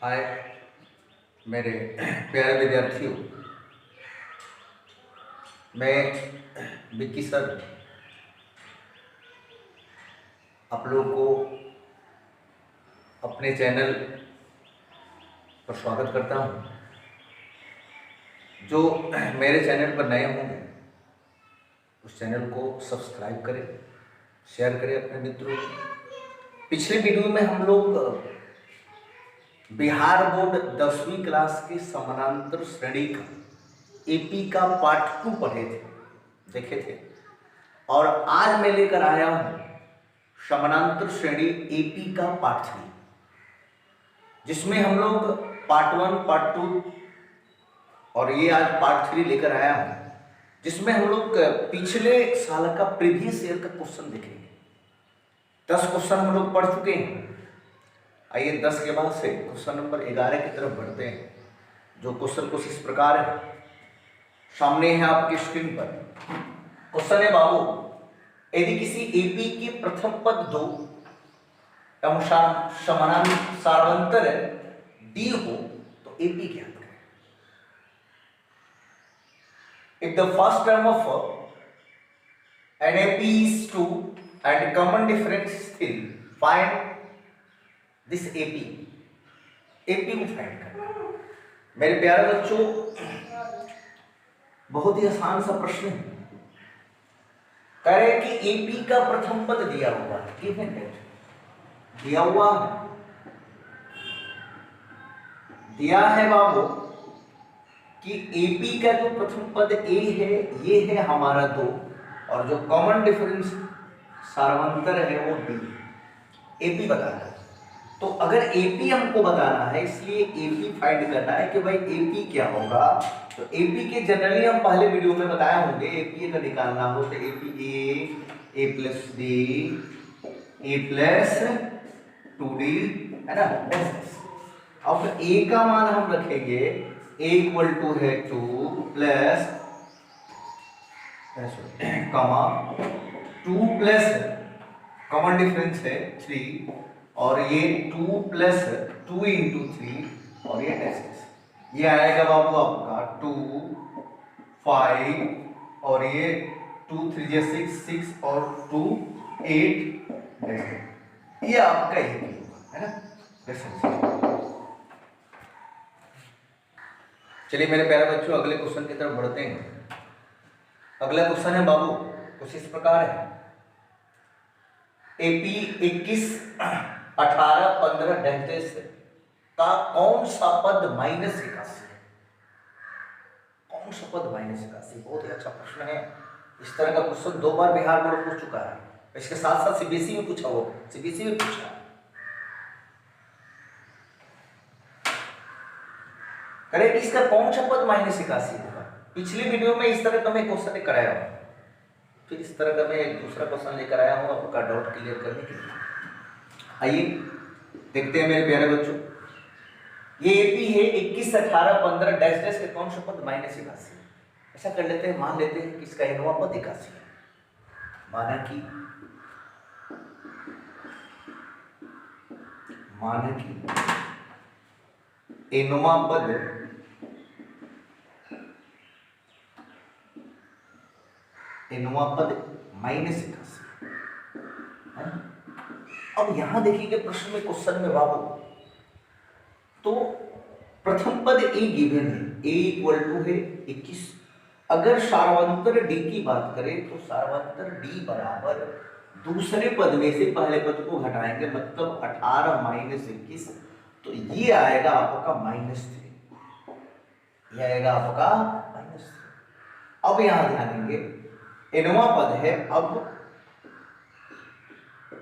हाय मेरे प्यारे विद्यार्थियों, मैं विक्की सर आप लोगों को अपने चैनल पर स्वागत करता हूं। जो मेरे चैनल पर नए होंगे उस चैनल को सब्सक्राइब करें, शेयर करें अपने मित्रों को। पिछले वीडियो में हम लोग बिहार बोर्ड 10वीं क्लास के समानांतर श्रेणी का एपी का पार्ट 2 पढ़े थे, देखे थे। और आज मैं लेकर आया हूं समानांतर श्रेणी एपी का पार्ट 3, जिसमें हम लोग पार्ट 1, पार्ट 2 और ये आज पार्ट 3 लेकर आया हूं, जिसमें हम लोग पिछले साल का प्रीवियस ईयर का क्वेश्चन देखेंगे। 10 क्वेश्चन हम लोग पढ़ चुके हैं। आइए 10 के बाद से क्वेश्चन नंबर 11 की तरफ बढ़ते हैं, जो क्वेश्चन कुछ इस प्रकार है, सामने है आपकी स्क्रीन पर। क्वेश्चन है बाबू, यदि किसी एपी के प्रथम पद 2 सारवंतर डी हो तो एपी ज्ञात करें। If the first term of an AP is 2 and common difference is 3, find this AP. AP को फाइंड करना। मेरे प्यारे बच्चों, बहुत ही आसान सा प्रश्न है। कह रहे कि एपी का प्रथम पद दिया हुआ है, गिवन है, दिया हुआ है, दिया है बाबू कि एपी का जो प्रथम पद ए है, ये है हमारा 2, और जो कॉमन डिफरेंस सारवंतर है वो डी। एपी बताना है। तो अगर एपी हमको बताना है, इसलिए एपी फाइंड करना है कि भाई एपी क्या होगा। तो एपी के जनरली हम पहले वीडियो में बताए होंगे, एपी का निकालना हो तो एपी ए प्लस डी, ए प्लस 2d, है ना। अब ए का मान हम रखेंगे, ए इक्वल टू है 2 plus comma 2 plus common difference है 3, और ये 2 प्लस 2 इंटू 3, और ये डैश, ये आएगा बाबू आपका 2 5, और ये 2 3 6 और 2 8 डैश। ये आपका एपी होगा, है ना। चलिए मेरे प्यारे बच्चों, अगले क्वेश्चन की तरफ बढ़ते हैं। अगला क्वेश्चन है बाबू कुछ इस प्रकार है। एपी 21 18 15 डैश का कौन सा पद -81 है? कौन सा पद -81? बहुत ही अच्छा प्रश्न है। इस तरह का क्वेश्चन 2 बार बिहार बोर्ड पूछ चुका है। इसके साथ साथ सीबीएसई में पूछा, वो सीबीएसई में पूछा। करे कि इसका कौन सा पद -81 होगा। पिछली वीडियो में इस तरह का मैं क्वेश्चन कराया हूं, फिर इस तरह का मैं एक दूसरा क्वेश्चन लेकर आया हूं आपका डाउट क्लियर करने के लिए। आइए देखते हैं मेरे प्यारे बच्चों। ये एपी है 21 18 15 डैश डैश के कौन सा पद -81। ऐसा कर लेते हैं, मान लेते हैं कि इसका एनवा पद 81 है। माना कि एनवा पद -81 है। अब यहां देखिए प्रश्न में, क्वेश्चन में बाबू, तो प्रथम पद ए गिवन है, ए इक्वल टू है 21। अगर सारवंतर डी की बात करें तो सारवंतर डी बराबर दूसरे पद में से पहले पद को घटाएंगे, मतलब 18 - 21, तो ये आएगा आपका -3। ये आएगा आपका -3। अब यहां ध्यान देंगे, एनवा पद है।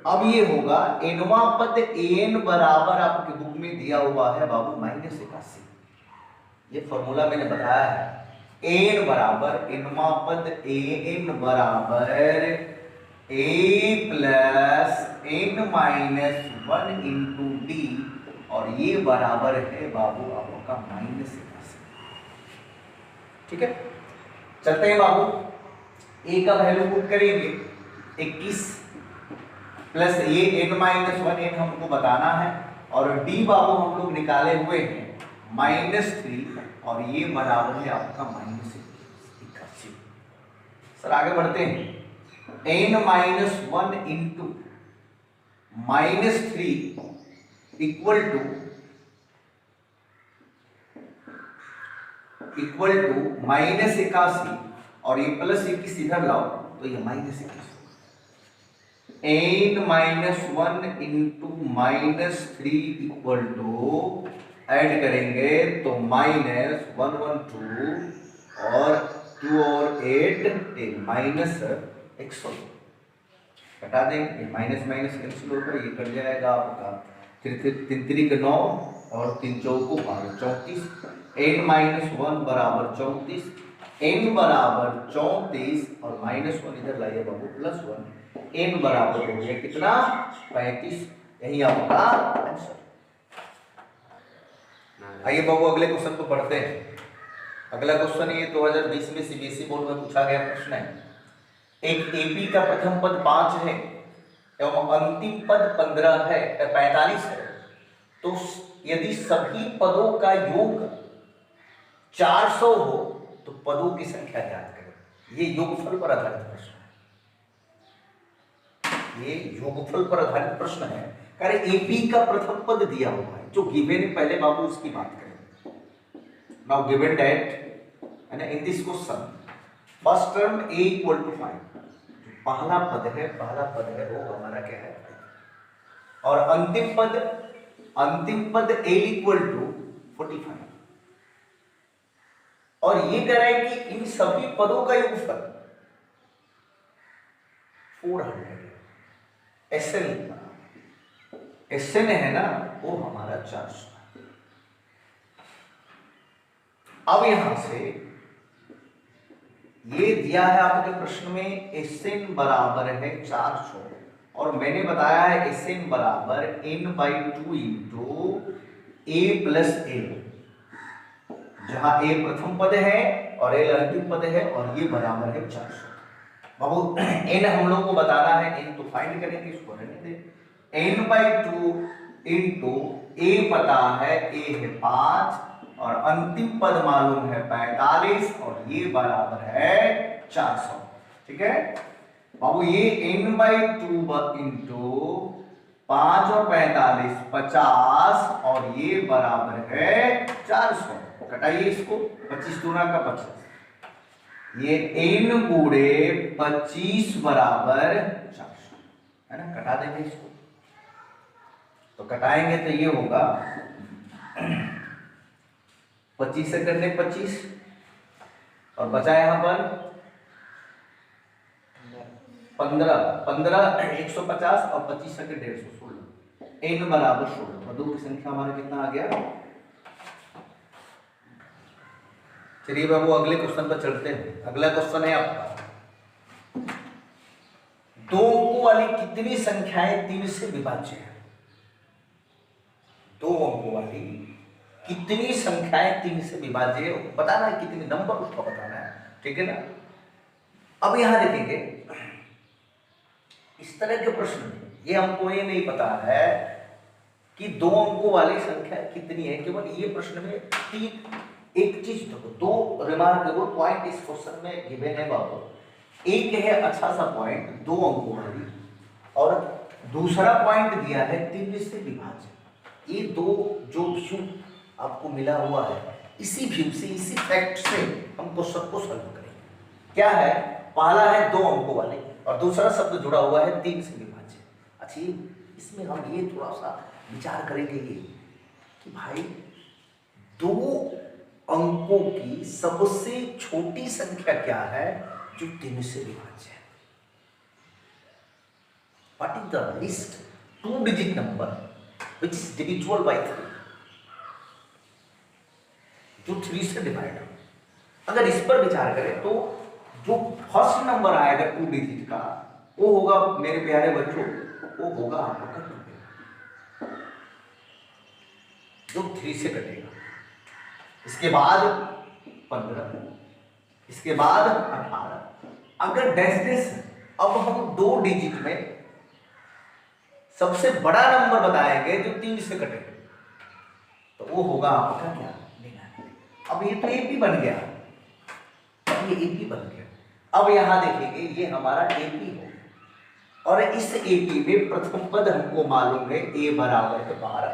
अब ये होगा एनवा पद एन बराबर आपके बुक में दिया हुआ है बाबू -81। ये फॉर्मूला मैंने बताया है। एन बराबर एनवा पद एन बराबर ए प्लस n - 1 इंटू डी, और ये बराबर है बाबू आपका -81। ठीक है, चलते हैं बाबू। ए का वैल्यू पुट करेंगे 21 प्लस ये n - 1, n हमको बताना है, और डी बाबू हम लोग निकाले हुए हैं -3 और ये बराबर है आपका -81। सर आगे बढ़ते हैं। n-1 इंटू -3 इक्वल टू -81 और ये +21 इधर लाओ तो ये -21। n-1 into -3 equal to add करेंगे तो -112 और 2 और 8 -100 घटा देंगे। माइनस माइनस कैंसिल होकर ये कट जाएगा आपका 3 3 9 और 3 चौको 34। n-1 बराबर 34, n बराबर 34 और -1 इधर लाइए बाबू +1, n बराबर हो गया कितना 35। यही आपका आंसर। आइए बाबू अगले क्वेश्चन को पढ़ते हैं। अगला क्वेश्चन ये 2020 में सीबीएसई बोर्ड में पूछा गया प्रश्न है। एक एपी का प्रथम पद 5 है एवं अंतिम पद 45 है, तो यदि सभी पदों का योग 400 हो तो पदों की संख्या ज्ञात करें। ये योगफल पर आधारित प्रश्न है। ये योगफल पर आधारित प्रश्न है। अरे एपी का प्रथम पद दिया हुआ है, जो गिवन है, पहले बाबू उसकी बात करें। Now given that and in this question first term a equal to 5, पहला पद है वो हमारा क्या है 5, और अंतिम पद a इक्वल टू 45, और ये कह रहा है कि इन सभी पदों का योगफल 400 है। SN है ना, वो हमारा 400। अब यहां से ये दिया है आपके प्रश्न में SN बराबर है 400, और मैंने बताया है SN बराबर n/2 into a plus l, जहां a प्रथम पद है और l अंतिम पद है, और ये बराबर है 400। बाबू n हम लोग को बताना है, n तो फाइंड करेंगे, इसको रहने दे। n/2 इंटू a पता है, a है 5 और अंतिम पद मालूम है 45, और ये बराबर है 400। ठीक है बाबू, ये n/2 इंटू 5 और 45 50, और ये बराबर है 400। कटाइए इसको, 25 दूना का 25, ये n गुणे 25 बराबर 400 है ना। कटा देंगे इसको, तो कटाएंगे तो ये होगा 25 से करने 25 और बचा यहां पर 15 150 और 25 से 150 16, n बराबर 16। पदों की संख्या हमारा कितना आ गया। चलिए बाबू अगले क्वेश्चन पर चलते हैं। अगला क्वेश्चन है आपका, 2 अंकों वाली कितनी संख्याएं 3 से विभाज्य है। 2 अंकों वाली कितनी संख्याएं 3 से विभाज्य है, बताना है कितने नंबर उसको बताना है। ठीक है ना। अब यहां देखेंगे इस तरह के प्रश्न, ये हमको ये नहीं पता है कि 2 अंकों वाली संख्या कितनी है, केवल ये प्रश्न में एक चीज देखो, 2 रिमार्केबल पॉइंट इस क्वेश्चन में गिवन है बाबू। एक है अच्छा सा पॉइंट 2 अंकों वाली, और दूसरा पॉइंट दिया है 3 से विभाज्य। ये दो जो व्यू आपको मिला हुआ है, इसी व्यू से, इसी फैक्ट से हम क्वेश्चन को सॉल्व करेंगे। क्या है, पहला है 2 अंकों वाले और दूसरा शब्द जुड़ा हुआ है 3 से विभाज्य। अच्छा, इसमें हम ये थोड़ा सा विचार करेंगे ये कि भाई 2 अंकों की सबसे छोटी संख्या क्या है जो 3 से विभाज्य है। What is the least 2-digit number which is divisible by 3, जो 3 से डिवाइड हो। अगर इस पर विचार करें तो जो फर्स्ट नंबर आएगा 2 डिजिट का, वो होगा मेरे प्यारे बच्चों, वो होगा आपका 2, जो 3 से कटेगा। इसके बाद 15, इसके बाद 18। अगर डैश अब हम 2 डिजिट में सबसे बड़ा नंबर बताएंगे जो 3 से कटे, तो वो होगा आपका क्या, 99। अब ये तो एपी बन गया, अब ये एपी बन गया। अब यहां देखेंगे ये हमारा एपी हो, और इस एपी में प्रथम पद हमको मालूम है ए बराबर है 12।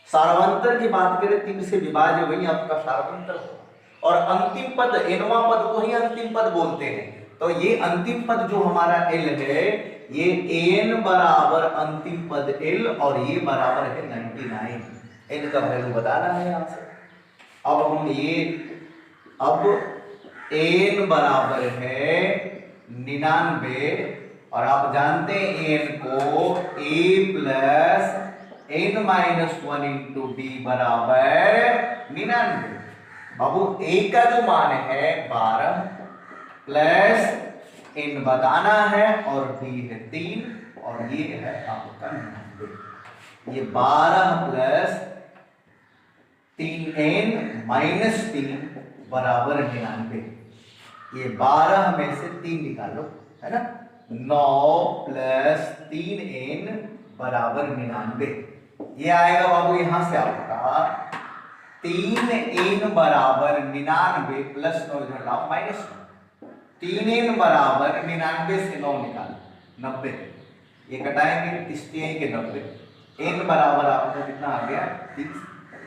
सार्वंतर की बात करें 3 से विभाज्य, वही आपका सार्वंतर होगा, और अंतिम पद एनवा पद को ही अंतिम पद बोलते हैं। तो ये अंतिम पद जो हमारा एल है, ये एन बराबर अंतिम पद एल, और ये बराबर है 99। एन का वैल्यू बताना है यहां से। अब हम ये, अब एन बराबर है 99, और आप जानते हैं एन को a plus n minus 1 into d बराबर 99। बाबू a का जो मान है 12 प्लस n बताना है, और d है 3, और ये है आपका 99। ये 12 प्लस 3n माइनस 3 बराबर 99। ये 12 में से 3 निकालो, है ना, 9 प्लस 3n बराबर 99। ये आएगा बाबू यहां से आपका 3n बराबर 99 प्लस 9 इधर लाओ माइनस 9, 3n बराबर 99 से 9 निकालो 90, ये कटाएंगे 30 के 90, n बराबर आपका कितना आ गया 30।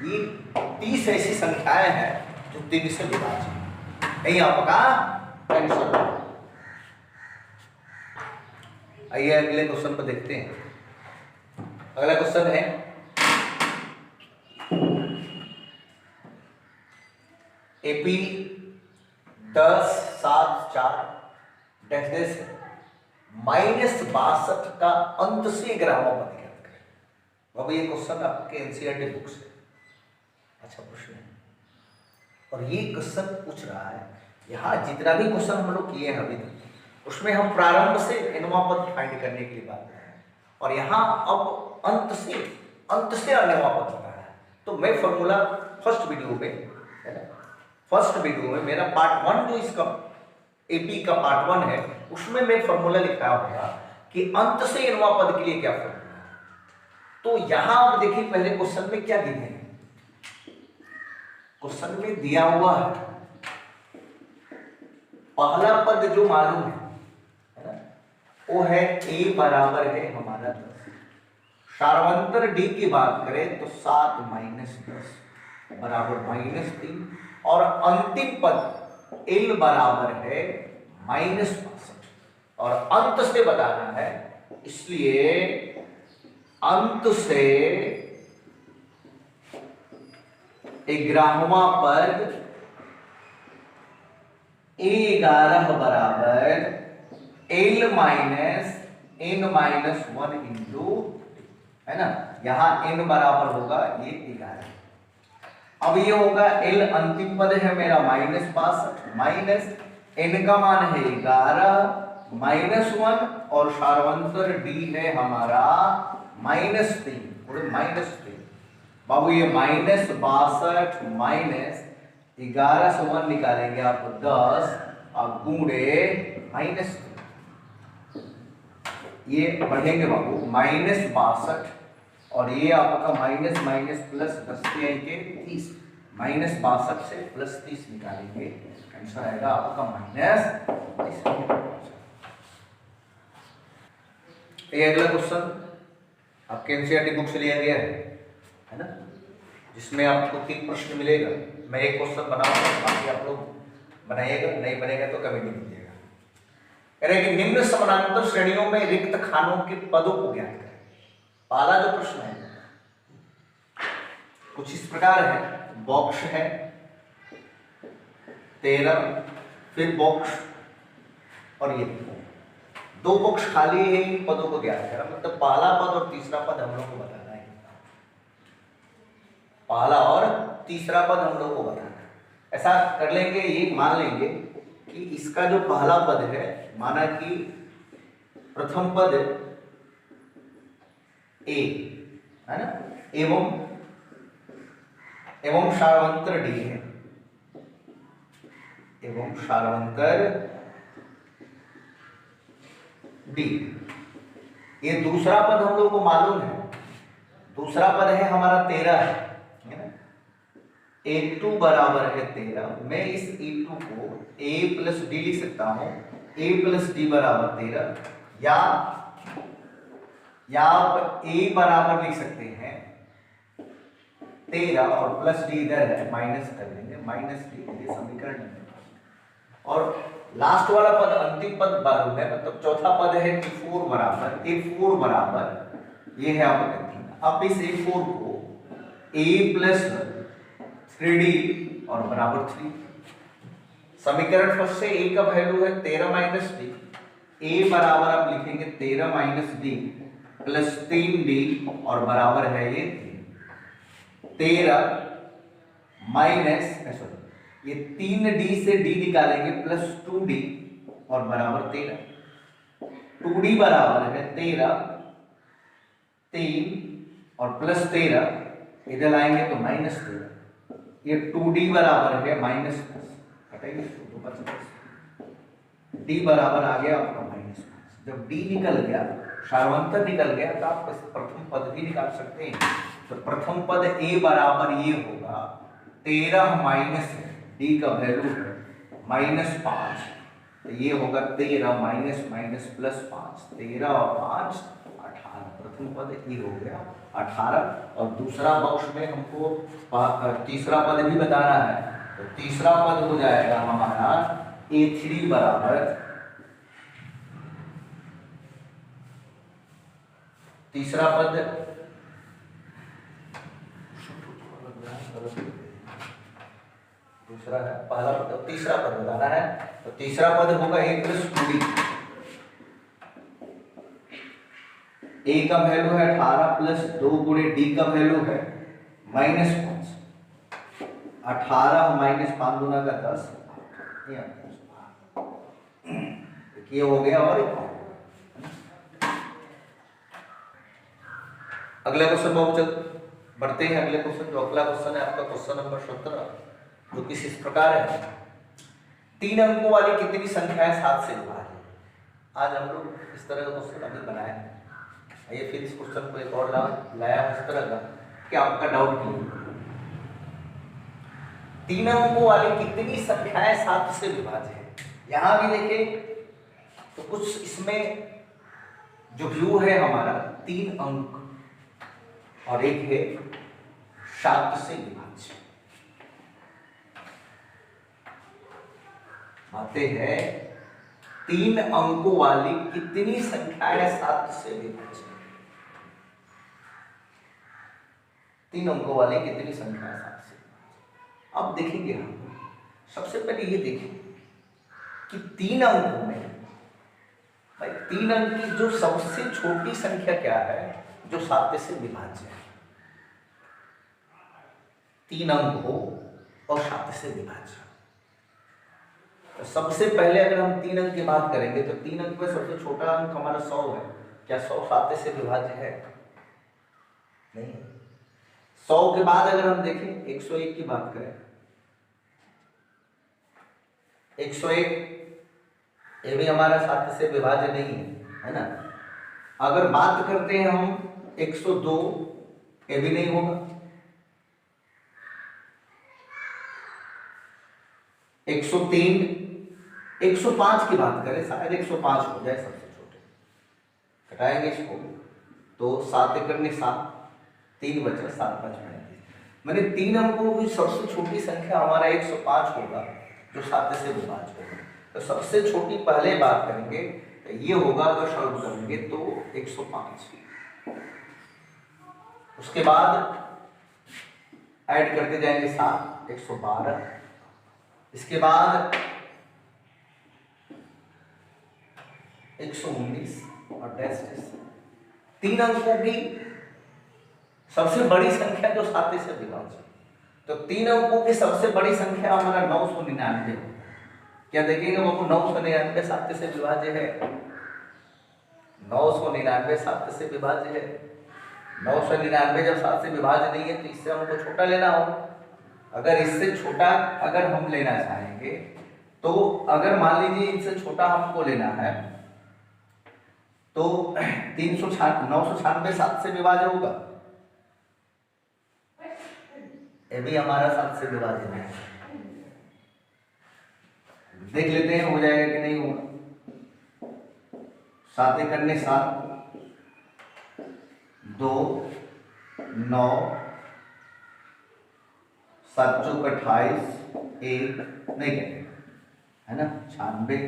ये 30 ऐसी संख्याएं हैं जो 3 से विभाज्य है, यही आपका आंसर। आइए अगले क्वेश्चन को देखते हैं। अगला क्वेश्चन है एपी 1074 -62 का अंत से ग्रामों पद ज्ञात करें। बाबू ये क्वेश्चन आपके एनसीईआरटी बुक से अच्छा प्रश्न है, और ये क्वेश्चन पूछ रहा है, यहाँ जितना भी क्वेश्चन हम लोग किए हैं अभी तक, उसमें हम प्रारंभ से एनवा पद फाइंड करने के लिए बात कर रहे हैं, और यहाँ अब अंत से अनवा पद बता रहा है। तो मैं फॉर्मूला फर्स्ट वीडियो में मेरा पार्ट 1 जो इसका एपी का पार्ट 1 है, उसमें मैं फॉर्मूला लिखाया होगा कि अंत से एनवा पद के लिए क्या फॉर्मूला है। तो यहां आप देखिए पहले क्वेश्चन में क्या दिए हैं, क्वेश्चन में दिया हुआ है पहला पद जो मालूम है ना, वो है a बराबर है हमारा 10। सार्वंतर d की बात करें तो 7 माइनस 10 बराबर -3, और अंतिम पद l बराबर है -62, और अंत से बताना है, इसलिए अंत से 11वां पद A11 बराबर l minus n minus 1 into, है ना, यहां n बराबर होगा ये 11। अब ये होगा l अंतिम पद है मेरा -62, माइनस n का मान है 11 माइनस 1, और सार्वंतर d है हमारा -3 और -3। बाबू ये -62 माइनस 11 से 1 निकालेंगे आप 10, और गुणे -3, ये बढ़ेंगे बाबू -62, और ये आपका माइनस माइनस प्लस 10 के 30, -62 से +30 निकालेंगे, आंसर आएगा आपका -30। ये अगला क्वेश्चन आपके एनसीईआरटी बुक से लिया गया है ना, जिसमें आपको 3 प्रश्न मिलेगा। मैं एक क्वेश्चन बनाऊंगा, बाकी आप लोग बनाइएगा, नहीं बनेगा तो कमेंट कीजिएगा। कह रहे कि निम्न समानांतर श्रेणियों में रिक्त खानों के पदों को ज्ञात करें। पहला जो प्रश्न है कुछ इस प्रकार है, बॉक्स है 13, फिर बॉक्स और ये 2 बॉक्स खाली है, इन पदों को ज्ञात करें। मतलब पहला पद और तीसरा पद हम लोग को बताना है, पहला और तीसरा पद हम लोग को बताना है। ऐसा कर लेंगे, ये मान लेंगे कि इसका जो पहला पद है, माना कि प्रथम पद ए है ना, एवं सार्वंतर डी है, एवं सार्वंतर डी, ये दूसरा पद हम लोग को मालूम है, दूसरा पद है हमारा 13 है ना। a2 बराबर है 13। मैं इस a2 को a प्लस डी लिख सकता हूं, a प्लस डी बराबर 13, या आप a बराबर लिख सकते हैं 13 और प्लस डी इधर है, माइनस कर लेंगे, माइनस डी, ये समीकरण है। और लास्ट वाला पद अंतिम पद मालूम है, मतलब चौथा पद है a4 बराबर ये है आपका 3। अब इस a4 को a प्लस 3d और बराबर 3, समीकरण फर्स्ट से a का वैल्यू है 13 माइनस डी, a बराबर आप लिखेंगे 13 माइनस डी प्लस 3d और बराबर है ये 13 माइनस, सॉरी ये 3d से d निकालेंगे प्लस 2d और बराबर 13। 2d बराबर है 13, 3 और प्लस 13 इधर लाएंगे तो माइनस 13, ये 2d बराबर है माइनस, हटाइए तो बच, d बराबर आ गया आपका माइनस। जब d निकल गया, सार्वंतर निकल गया, तो आप प्रथम पद भी निकाल सकते हैं। तो प्रथम पद a बराबर ये होगा 13 माइनस d का वैल्यू है -5, तो ये होगा 13 माइनस माइनस प्लस 5, 13 और 5 18। प्रथम पद ये हो गया 18। और दूसरा बॉक्स में हमको तीसरा पद भी बताना है, तो तीसरा पद हो जाएगा हमारा a3 बराबर, तीसरा पद दूसरा है, पहला पद, तीसरा पद बताना है, तो तीसरा पद होगा a प्लस 2d। a का वैल्यू है 18 प्लस 2 गुणे d का वैल्यू है -5, 18 माइनस 5 गुना का 10, ये हो गया। और अगला क्वेश्चन बहुत बढ़ते हैं। अगले क्वेश्चन, जो अगला क्वेश्चन है आपका क्वेश्चन नंबर 17, जो किस इस प्रकार है, 3 अंकों वाली कितनी संख्याएं 7 से विभाज्य। आज हम लोग इस तरह का क्वेश्चन अभी बनाए हैं। आइए फिर इस क्वेश्चन को एक और लाया इस तरह का कि आपका डाउट क्लियर। 3 अंकों वाली कितनी संख्याएं 7 से विभाज्य है। यहां भी देखें तो कुछ इसमें जो व्यू है हमारा 3 अंक और एक है 7 से विभाज्य। आते हैं 3 अंकों वाली कितनी संख्याएं 7 से विभाज्य। 3 अंकों वाली कितनी संख्याएं 7 से। अब देखेंगे हम, सबसे पहले ये देखें कि 3 अंकों में भाई 3 अंक की जो सबसे छोटी संख्या क्या है जो 7 से विभाज्य है। 3 अंक हो और 7 से विभाज्य। तो सबसे पहले अगर हम 3 अंक की बात करेंगे तो 3 अंक में सबसे छोटा अंक हमारा 100 है। क्या 100 7 से विभाज्य है? नहीं। 100 के बाद अगर हम देखें 101 की बात करें, 101 ये भी हमारा 7 से विभाज्य नहीं है ना। अगर बात करते हैं हम 102, ये भी नहीं होगा। 103, 105 की बात करें, शायद 105 हो जाए सबसे छोटे। घटाएंगे इसको तो 7 एकड़ 7, 3 बचा, 7 5 35। मैंने 3 अंकों की सबसे छोटी संख्या हमारा 105 होगा जो 7 से विभाज्य होगा। तो सबसे छोटी पहले बात करेंगे तो ये होगा, अगर सॉल्व करेंगे तो 105। उसके बाद ऐड करते जाएंगे 7, 112। इसके बाद 119 और डैश। 3 अंकों की सबसे बड़ी संख्या जो 7 से विभाज्य। तो 3 अंकों की सबसे बड़ी संख्या हमारा 999 है। क्या देखेंगे बाबू, 999 7 से विभाज्य है। 999 7 से विभाज्य है। 999 जब 7 से विभाज्य नहीं है तो इससे हमको छोटा लेना होगा। अगर इससे छोटा अगर हम लेना चाहेंगे तो अगर मान लीजिए इससे छोटा हमको लेना है तो 996 7 से विभाज्य होगा, ये भी हमारा 7 से विभाज्य है। देख लेते हैं हो जाएगा कि नहीं होगा। 7 करने 7, 2 9 7 चौक 28, 1 नहीं कहते है ना, 96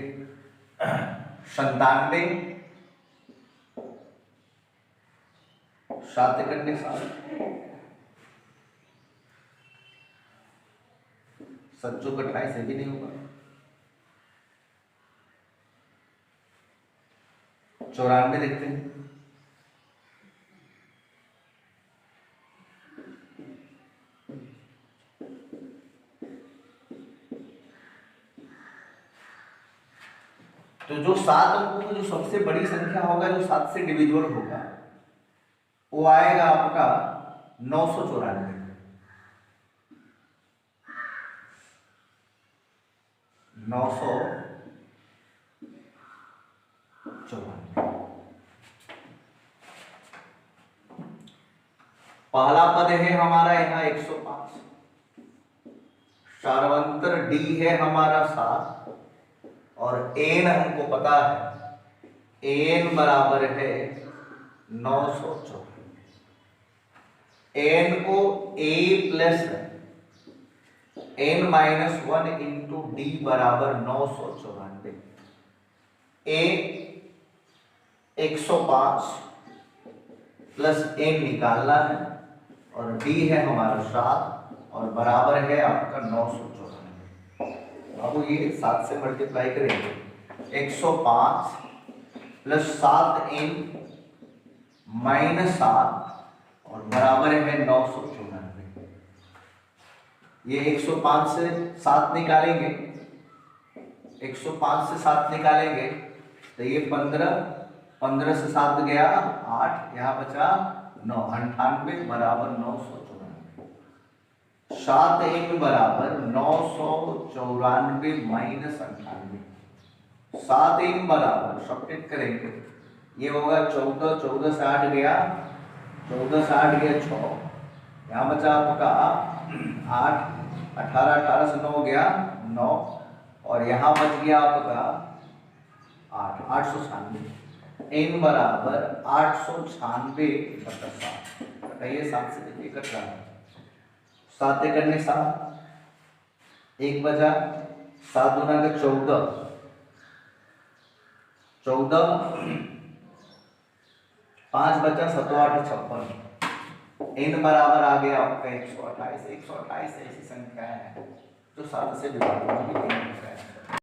97, 7 करने 7, 7 चौक 28 ये भी नहीं होगा। 94 देखते हैं, तो जो 7 अंकों की जो सबसे बड़ी संख्या होगा, जो 7 से डिविजिबल होगा, वो आएगा आपका 994। 994 पहला पद है हमारा यहाँ 105, सार्वंतर डी है हमारा 7 और एन हमको पता है, एन बराबर है 994। एन को a plus n-1 into d बराबर 994। ए 105 प्लस n निकालना है और डी है हमारा 7 और बराबर है आपका 994। अब ये 7 से मल्टीप्लाई करेंगे, 105 प्लस 7n माइनस 7 और बराबर है 994। ये 105 से 7 निकालेंगे, 105 से 7 निकालेंगे तो ये 15, 15 से 7 गया 8, यहाँ बचा 9, 98 बराबर 994। 7n बराबर 994 माइनस 98। 7n बराबर सब्ट्रैक्ट करेंगे, ये होगा 14, 14 से 8 गया, 14 से 8 गया 6, यहाँ बचा आपका 8, 18, 18 से 9 गया 9 और यहाँ बच गया आपका 8, 896। n बराबर 896 बटा 7, बताइए 7 से देखिए कट रहा है, 7 करने 7, 1 बचा, 7 दूना का 14, 14, 5 बचा, 7 8 56। n बराबर आ गया आपका 128। 128 ऐसी संख्या है जो 7 से विभाज्य होगी।